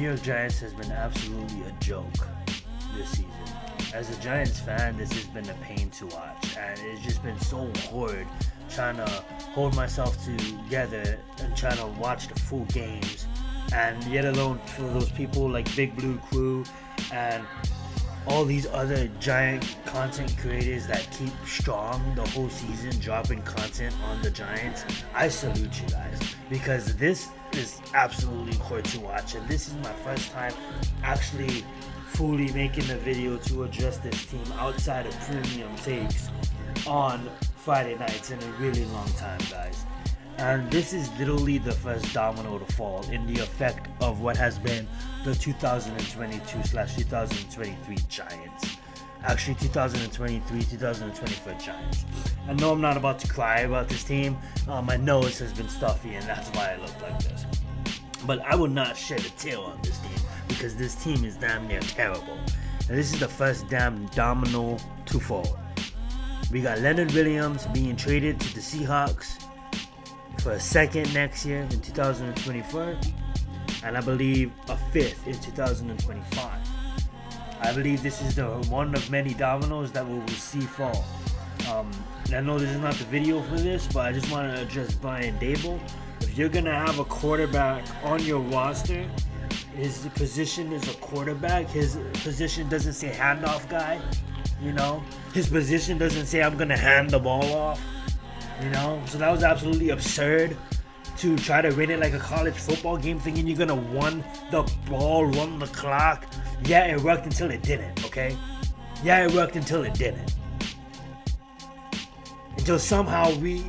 York Giants has been absolutely a joke this season. As a Giants fan, this has been a pain to watch, and it's just been so hard trying to hold myself together and trying to watch the full games, and yet alone for those people like Big Blue Crew and all these other giant content creators that keep strong the whole season dropping content on the Giants. I salute you guys, because this is absolutely hard to watch, and this is my first time actually fully making a video to address this team outside of premium takes on Friday nights in a really long time, guys. And this is literally the first domino to fall in the effect of what has been the 2022/2023 Giants. Actually, 2023-2024 Giants. I know I'm not about to cry about this team. My nose has been stuffy, and that's why I look like this. But I will not shed a tear on this team, because this team is damn near terrible. And this is the first damn domino to fall. We got Leonard Williams being traded to the Seahawks for a second next year in 2024, and I believe a fifth in 2025. I believe this is the one of many dominoes that we will see fall. I know this is not the video for this, but I just want to address Brian Dable. If you're going to have a quarterback on your roster, his position is a quarterback. His position doesn't say handoff guy, you know? His position doesn't say I'm going to hand the ball off. You know, so that was absolutely absurd to try to win it like a college football game, thinking you're gonna run the ball, run the clock. Yeah, it worked until it didn't, okay? Yeah, it worked until it didn't. Until somehow we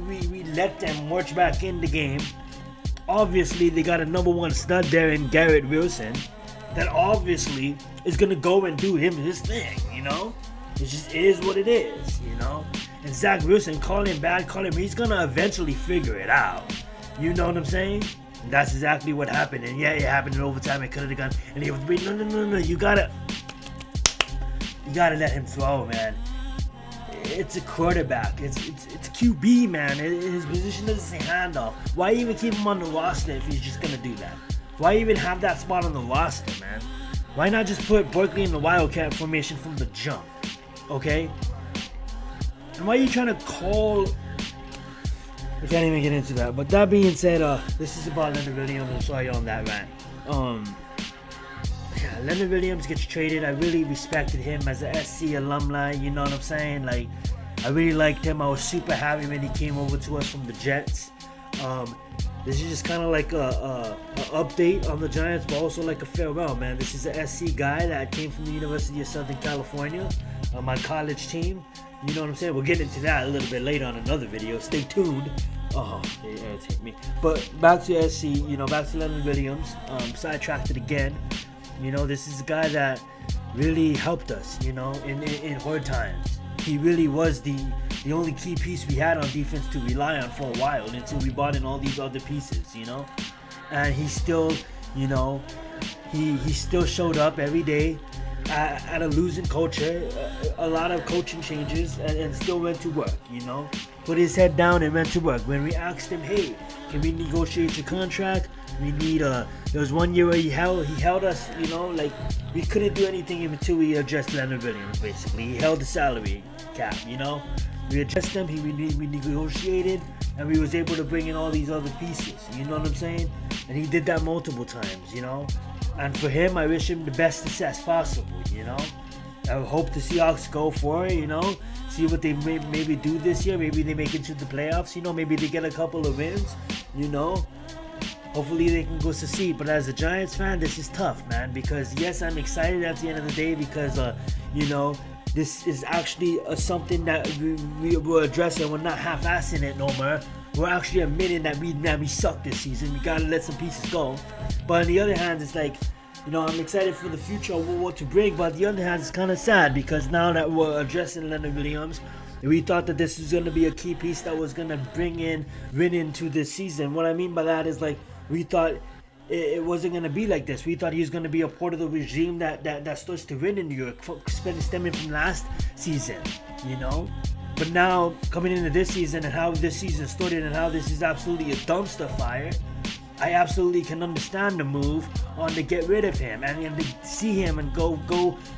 let them march back in the game. Obviously, they got a number one stud there in Garrett Wilson that obviously is gonna go and do his thing, you know? It just is what it is, you know? And Zach Wilson, call him bad, call him, he's gonna eventually figure it out. You know what I'm saying? And that's exactly what happened. And yeah, it happened in overtime. It could have gone. And he was no. You gotta let him throw, man. It's a quarterback. It's QB, man. His position doesn't say handoff. Why even keep him on the roster if he's just gonna do that? Why even have that spot on the roster, man? Why not just put Barkley in the Wildcat formation from the jump? Okay? And why are you trying to call... I can't even get into that. But that being said, this is about Leonard Williams. I'm sorry on that rant. Yeah, Leonard Williams gets traded. I really respected him as a SC alumni. You know what I'm saying? Like, I really liked him. I was super happy when he came over to us from the Jets. This is just kind of like a update on the Giants, but also like a farewell, man. This is a SC guy that came from the University of Southern California, my college team. You know what I'm saying? We'll get into that a little bit later on another video. Stay tuned. Oh, they irritate me. But back to SC, you know, back to Leonard Williams. Sidetracked it again. You know, this is a guy that really helped us, you know, in hard times. He really was the only key piece we had on defense to rely on for a while until we brought in all these other pieces, you know. And he still, you know, he still showed up every day at a losing culture, a lot of coaching changes, and still went to work, you know. Put his head down and went to work. When we asked him, hey, can we negotiate your contract? We need there was 1 year where he held us, you know, like we couldn't do anything until we addressed Leonard Williams, basically. He held the salary cap, you know. We addressed him, we negotiated, and we was able to bring in all these other pieces, you know what I'm saying? And he did that multiple times, you know. And for him, I wish him the best success possible, you know. I hope the Seahawks go for it, you know. See what they maybe do this year. Maybe they make it to the playoffs, you know. Maybe they get a couple of wins, you know. Hopefully they can go succeed. But as a Giants fan, this is tough, man. Because, yes, I'm excited at the end of the day because, you know, this is actually something that we were addressing. We're not half-assing it no more. We're actually admitting that we suck this season. We got to let some pieces go. But on the other hand, it's like, you know, I'm excited for the future of what to bring, but on the other hand, it's kind of sad because now that we're addressing Leonard Williams, we thought that this was going to be a key piece that was going to bring in winning to this season. What I mean by that is, like, we thought it wasn't going to be like this. We thought he was going to be a part of the regime that starts to win in New York, stemming from last season, you know? But now, coming into this season and how this season started and how this is absolutely a dumpster fire, I absolutely can understand the move on to get rid of him and to see him and go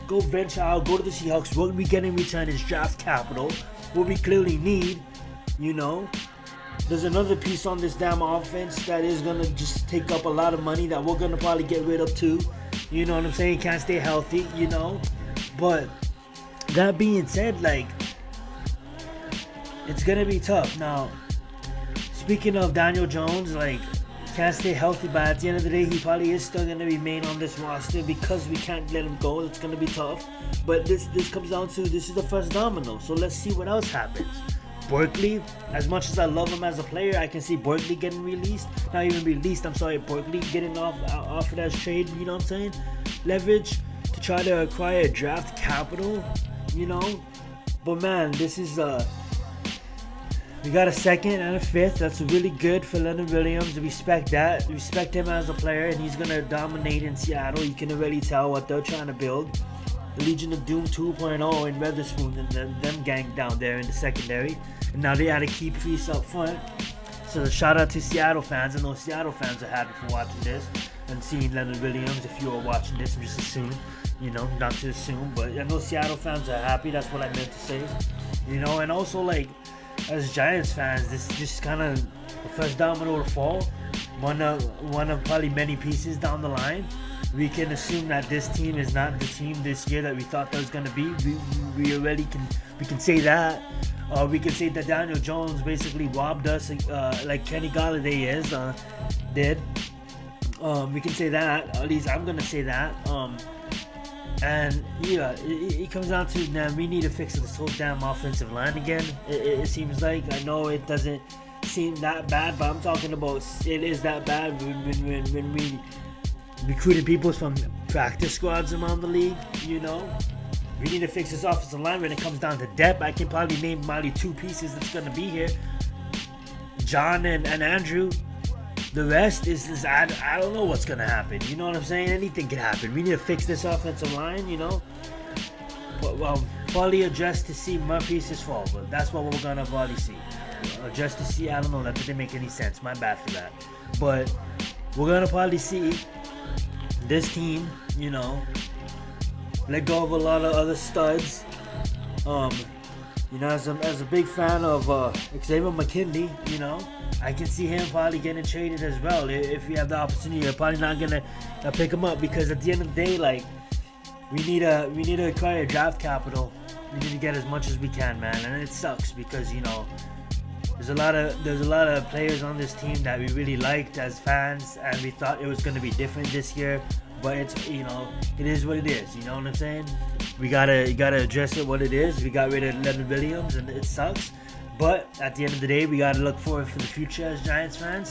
venture out, go to the Seahawks. What we get in return is draft capital, what we clearly need, you know. There's another piece on this damn offense that is gonna just take up a lot of money that we're gonna probably get rid of too. You know what I'm saying? Can't stay healthy, you know. But that being said, like, it's gonna be tough. Now, speaking of Daniel Jones, like, can't stay healthy, but at the end of the day, he probably is still gonna be main on this roster because we can't let him go. It's gonna be tough. But this comes down to, this is the first domino. So let's see what else happens. Barkley, as much as I love him as a player, I can see Barkley getting released. Not even released, I'm sorry, Barkley getting offered as trade, you know what I'm saying? Leverage to try to acquire draft capital, you know? But man, this is we got a second and a fifth. That's really good for Leonard Williams. Respect that. Respect him as a player, and he's gonna dominate in Seattle. You can already tell what they're trying to build. The Legion of Doom 2.0 in Weatherspoon and them gang down there in the secondary. And now they had a key piece up front. So shout out to Seattle fans. I know Seattle fans are happy for watching this and seeing Leonard Williams. If you are watching this, I'm just assuming, you know, not to assume, but I know Seattle fans are happy. That's what I meant to say, you know. And also, like, as Giants fans, this is just kind of the first domino to fall. One of probably many pieces down the line. We can assume that this team is not the team this year that we thought that was going to be. We already can say that. We can say that Daniel Jones basically robbed us, like Kenny Galladay did. We can say that. At least I'm gonna say that. And yeah, it comes down to, now we need to fix this whole damn offensive line again. It seems like, I know it doesn't seem that bad, but I'm talking about it is that bad when we recruited people from practice squads around the league, you know. We need to fix this offensive line. When it comes down to depth, I can probably name probably two pieces that's going to be here. John and Andrew. The rest is I don't know what's going to happen. You know what I'm saying? Anything can happen. We need to fix this offensive line, you know. But, well, probably adjust to see more pieces fall. But that's what we're going to probably see. Adjust to see, I don't know. That didn't make any sense. My bad for that. But we're going to probably see this team, you know, let go of a lot of other studs. You know, as a big fan of Xavier McKinney, you know, I can see him probably getting traded as well. If we have the opportunity, we're probably not gonna pick him up, because at the end of the day, like, we need to acquire draft capital. We need to get as much as we can, man. And it sucks because, you know, there's a lot of players on this team that we really liked as fans, and we thought it was gonna be different this year. But it's, you know, it is what it is. You know what I'm saying? You gotta address it what it is. We got rid of Leonard Williams, and it sucks. But at the end of the day, we gotta look forward for the future as Giants fans.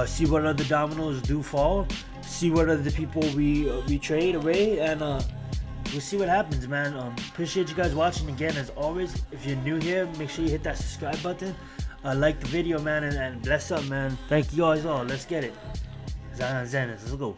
See what other dominoes do fall. See what other people we trade away, and we'll see what happens, man. Appreciate you guys watching again. As always, if you're new here, make sure you hit that subscribe button. Like the video, man, and bless up, man. Thank you guys all. Let's get it. Zenith, let's go.